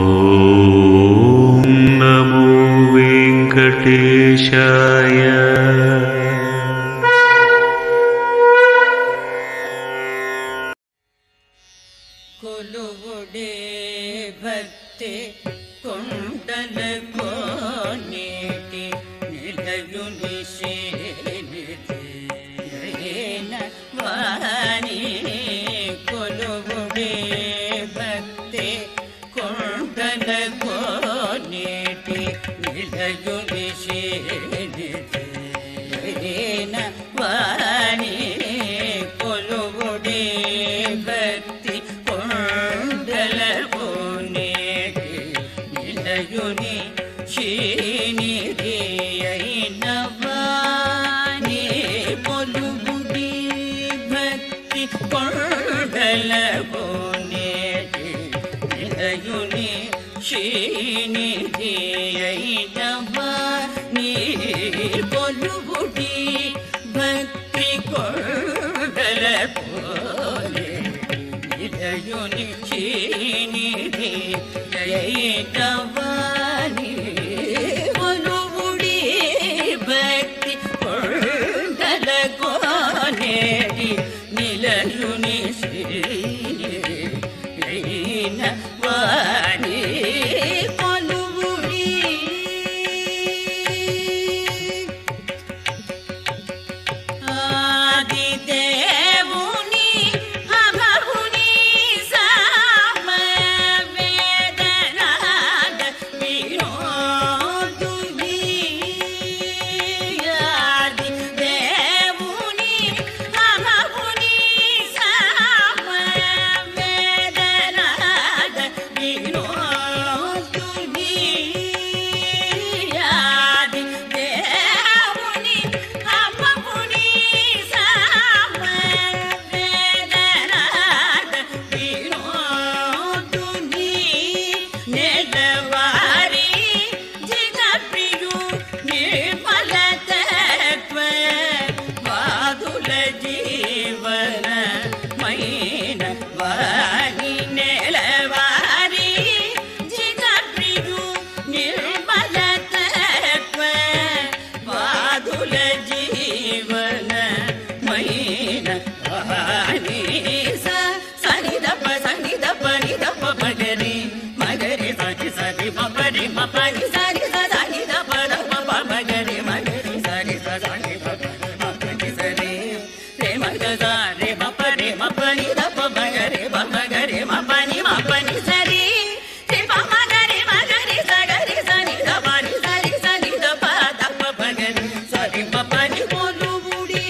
ఓం నమో వెంకటేశాయ. కొలువుడే భక్తి కొండల కోనేటి నిలయుని శ్రీనిధి వాణి. కొలువుడే భక్తి కొండల కోనేటి నిలయుని శ్రీనిధి వాణి. కొలువుడే భక్తి కొండల కోనేటి నిలయుని శ్రీనిధి అయిన వాణి. కొలువుడే భక్తి కొండల కోనేటి నిలయుని శ్రీనిధి అయిన వాణి. కొలువుడే భక్తి కొండల కోనేటి నిలయుని శ్రీనిధి అయిన వాణి. కొలువుడే భక్తి కొండల కోనేటి నిలయుని శ్రీనిధి అయిన వాణి. కొలువుడే ఆదిదేవుని అమరుని సమవేదనాద వినోదుని. ఆదిదేవుని అమరుని సమవేదనాద వినోదుని. ఆదిదేవుని అమరుని సమవేదనాద వినోదుని. నెలవారి జగప్రియు నిర్మల తత్వ వాదుల జీవన మైన వాణి. నెలవారి జగప్రియు నిర్మల తత్వ వాదుల జీవన మైన వాణి. సనిదప సనిదప నిదప మగరి మగరి సరి సరి మపరి మపని సరి సని దప దప మగరి మగరి సరి సని మపని సరి రే మగ రే మపరి మపని దప మగరి మగరి మపని మపని సరి రే మగరి మగరి సగరి సని దపని సరి సని దప దప మగరి సరి మపని. కొలువుడే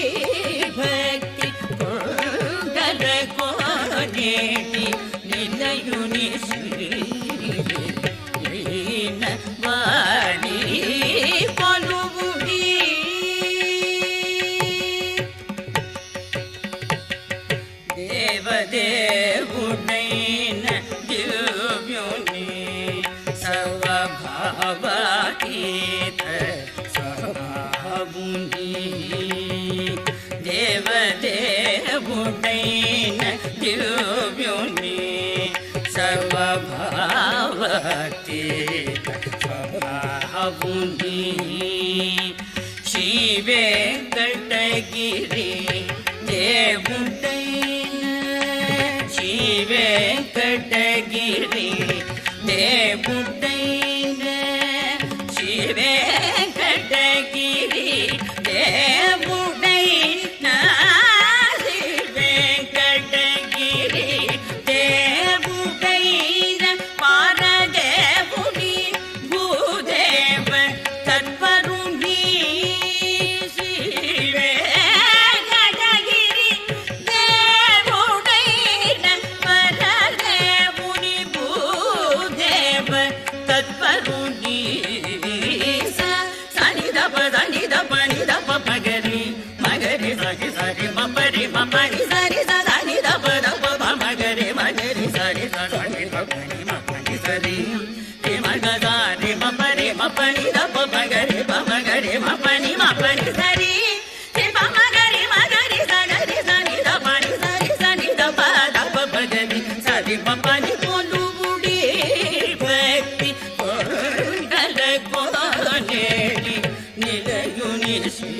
భక్తి కొండల కోనేటి నిలయుని శ్రీనిధి అయిన వాణి. కొలువుడే దేవదేవుడైన దివ్యుని సర్వభావాతీత స్వభావుని. దేవదేవుడైన దివ్యుని సర్వభావాతీత స్వభావుని. శ్రీ వెంకటగిరి దేవుడైన శ్రీ వెంకటగిరి దేవుడైన శ్రీ వెంకటగిరి దేవుడైన శ్రీ వెంకటగిరి దేవుడైన పారదేవుని భూదేవ తత్వరుని. శ్రీ వెంకటగిరి దేవుడైన పరదేవుని భూదేవ తత్వరుని. సనిదప సనిదప నిదప మగరి మగరి సరి సరి మపరి మపని సరి సని దప దప మగరి మగరి సరి సని మపని మపని సరి రే మగ రే మపరి మపని దప మగరి మగరి మపని మపని సరి రే మగరి మగరి సగరి సని దపని సరి సని దప దప మగరి సరి మపని. ಕೇಳಿ ನಿಲಯುನಿಸಿ